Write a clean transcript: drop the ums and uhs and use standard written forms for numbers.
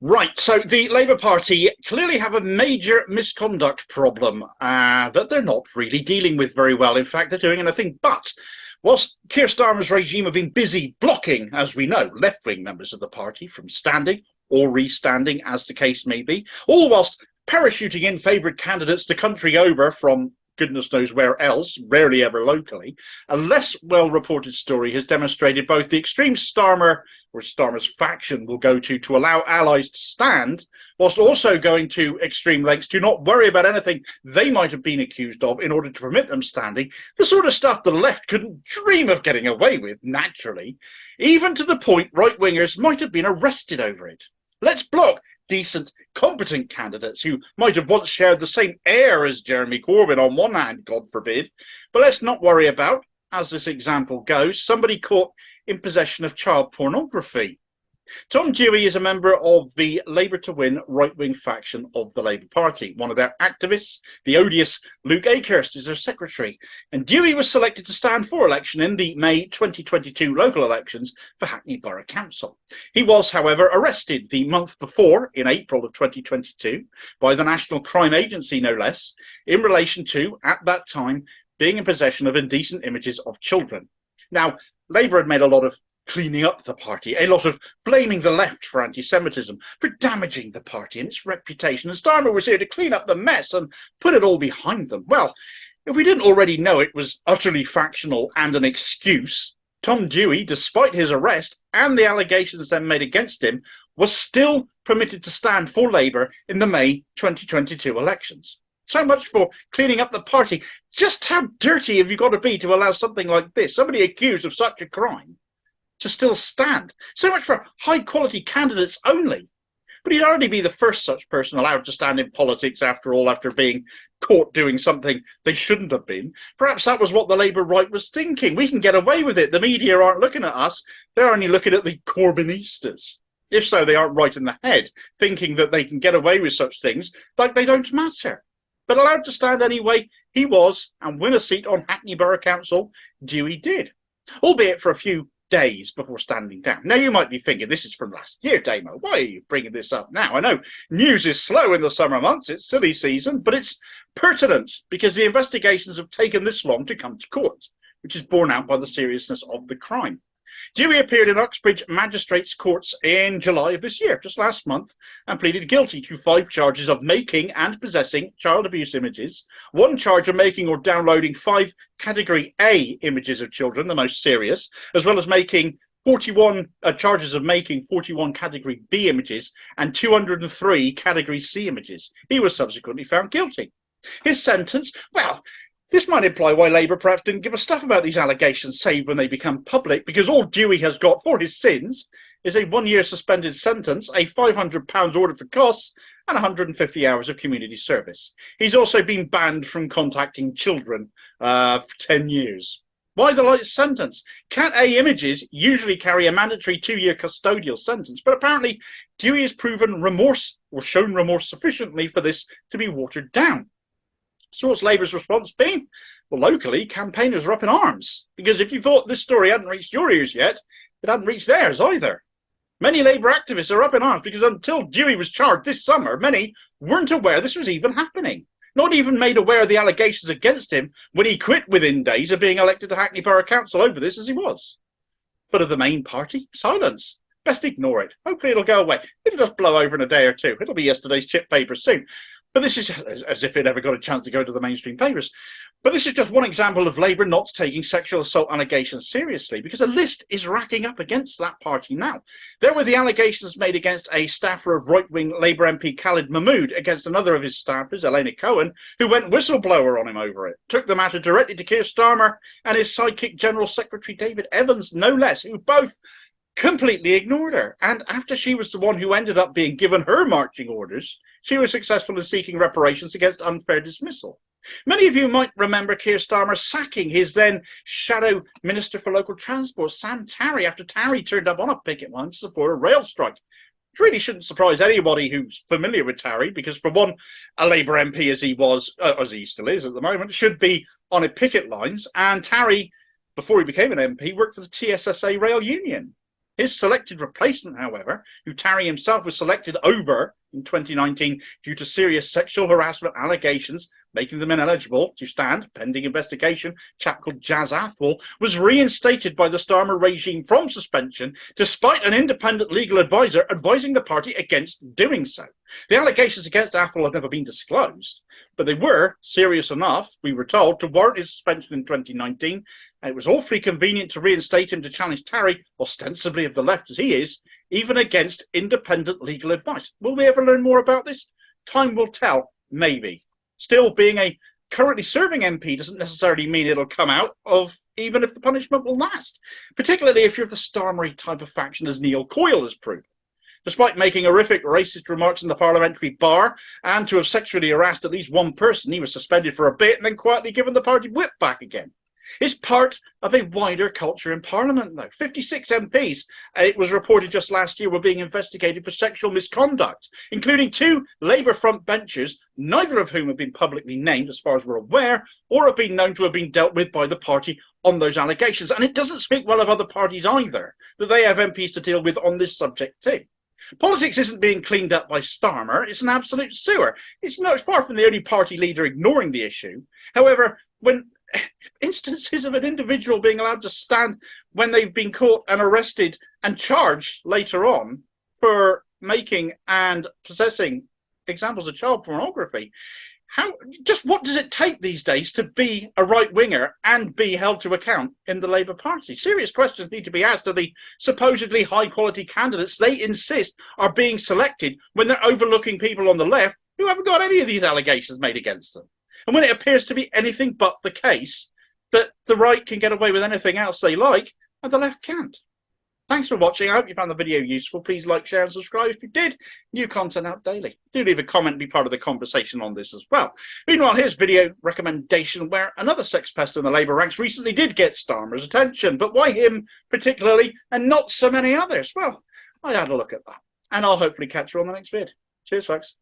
Right, so the Labour Party clearly have a major misconduct problem that they're not really dealing with very well. In fact, they're doing anything but. Whilst Keir Starmer's regime have been busy blocking, as we know, left-wing members of the party from standing or restanding, as the case may be, all whilst parachuting in favoured candidates the country over from goodness knows where else, rarely ever locally, a less well-reported story has demonstrated both the extreme Starmer, or Starmer's faction, will go to allow allies to stand, whilst also going to extreme lengths to not worry about anything they might have been accused of in order to permit them standing, the sort of stuff the left couldn't dream of getting away with, naturally, even to the point right-wingers might have been arrested over it. Let's block decent, competent candidates who might have once shared the same air as Jeremy Corbyn on one hand, God forbid, but let's not worry about, as this example goes, somebody caught in possession of child pornography. Tom Dewey is a member of the Labour to Win right-wing faction of the Labour Party. One of their activists, the odious Luke Akehurst, is their secretary. And Dewey was selected to stand for election in the May 2022 local elections for Hackney Borough Council. He was, however, arrested the month before, in April of 2022, by the National Crime Agency, no less, in relation to, at that time, being in possession of indecent images of children. Now, Labour had made a lot of cleaning up the party, a lot of blaming the left for anti-Semitism, for damaging the party and its reputation, and Starmer was here to clean up the mess and put it all behind them. Well, if we didn't already know it was utterly factional and an excuse, Tom Dewey, despite his arrest and the allegations then made against him, was still permitted to stand for Labour in the May 2022 elections. So much for cleaning up the party. Just how dirty have you got to be to allow something like this, somebody accused of such a crime, to still stand? So much for high-quality candidates only. But he'd already be the first such person allowed to stand in politics, after all, after being caught doing something they shouldn't have been. Perhaps that was what the Labour right was thinking. We can get away with it. The media aren't looking at us. They're only looking at the Corbynistas. If so, they aren't right in the head, thinking that they can get away with such things like they don't matter. But allowed to stand anyway, he was, and win a seat on Hackney Borough Council, Dewey did, albeit for a few days before standing down. Now, you might be thinking, this is from last year, Damo. Why are you bringing this up now? I know news is slow in the summer months, it's silly season, but it's pertinent because the investigations have taken this long to come to court, which is borne out by the seriousness of the crime. Dewey appeared in Uxbridge Magistrates' Courts in July of this year, just last month, and pleaded guilty to 5 charges of making and possessing child abuse images, 1 charge of making or downloading 5 Category A images of children, the most serious, as well as making 41 charges of making 41 Category B images and 203 Category C images. He was subsequently found guilty. His sentence, well, this might imply why Labour perhaps didn't give a stuff about these allegations, save when they become public, because all Dewey has got for his sins is a 1-year suspended sentence, a £500 order for costs, and 150 hours of community service. He's also been banned from contacting children for 10 years. Why the light sentence? Cat A images usually carry a mandatory 2-year custodial sentence, but apparently Dewey has proven remorse, or shown remorse sufficiently for this to be watered down. So what's Labour's response been? Well, locally, campaigners are up in arms, because if you thought this story hadn't reached your ears yet, it hadn't reached theirs either. Many Labour activists are up in arms because until Dewey was charged this summer, many weren't aware this was even happening, not even made aware of the allegations against him when he quit within days of being elected to Hackney Borough Council over this as he was. But of the main party, silence. Best ignore it. Hopefully it'll go away. It'll just blow over in a day or two. It'll be yesterday's chip paper soon. But this is as if it ever got a chance to go to the mainstream papers. But this is just one example of Labour not taking sexual assault allegations seriously, because a list is racking up against that party now. There were the allegations made against a staffer of right-wing Labour MP Khalid Mahmood against another of his staffers, Elena Cohen, who went whistleblower on him over it. Took the matter directly to Keir Starmer and his sidekick General Secretary David Evans, no less, who both completely ignored her. And after she was the one who ended up being given her marching orders, she was successful in seeking reparations against unfair dismissal. Many of you might remember Keir Starmer sacking his then shadow Minister for Local Transport, Sam Tarry, after Tarry turned up on a picket line to support a rail strike. Which really shouldn't surprise anybody who's familiar with Tarry, because for one, a Labour MP as he was, as he still is at the moment, should be on a picket lines. And Tarry, before he became an MP, worked for the TSSA rail union. His selected replacement, however, who Tarry himself was selected over in 2019 due to serious sexual harassment allegations, making them ineligible to stand pending investigation, a chap called Jazz Athwal, was reinstated by the Starmer regime from suspension, despite an independent legal advisor advising the party against doing so. The allegations against Athwal have never been disclosed, but they were serious enough, we were told, to warrant his suspension in 2019. And it was awfully convenient to reinstate him to challenge Tarry, ostensibly of the left as he is, even against independent legal advice. Will we ever learn more about this? Time will tell, maybe. Still, being a currently serving MP doesn't necessarily mean it'll come out of, even if the punishment will last, particularly if you're the Starmery type of faction, as Neil Coyle has proved. Despite making horrific racist remarks in the parliamentary bar and to have sexually harassed at least one person, he was suspended for a bit and then quietly given the party whip back again. It's part of a wider culture in Parliament, though. 56 MPs, it was reported just last year, were being investigated for sexual misconduct, including 2 Labour front benchers, neither of whom have been publicly named, as far as we're aware, or have been known to have been dealt with by the party on those allegations. And it doesn't speak well of other parties either, that they have MPs to deal with on this subject too. Politics isn't being cleaned up by Starmer, it's an absolute sewer. It's not far from the only party leader ignoring the issue. However, when instances of an individual being allowed to stand when they've been caught and arrested and charged later on for making and possessing examples of child pornography, what does it take these days to be a right-winger and be held to account in the Labour Party? Serious questions need to be asked of the supposedly high-quality candidates they insist are being selected when they're overlooking people on the left who haven't got any of these allegations made against them. And when it appears to be anything but the case that the right can get away with anything else they like and the left can't. Thanks for watching. I hope you found the video useful. Please like, share and subscribe if you did. New content out daily. Do leave a comment and be part of the conversation on this as well. Meanwhile, here's a video recommendation where another sex pest in the Labour ranks recently did get Starmer's attention. But why him particularly and not so many others? Well, I had a look at that. And I'll hopefully catch you on the next vid. Cheers, folks.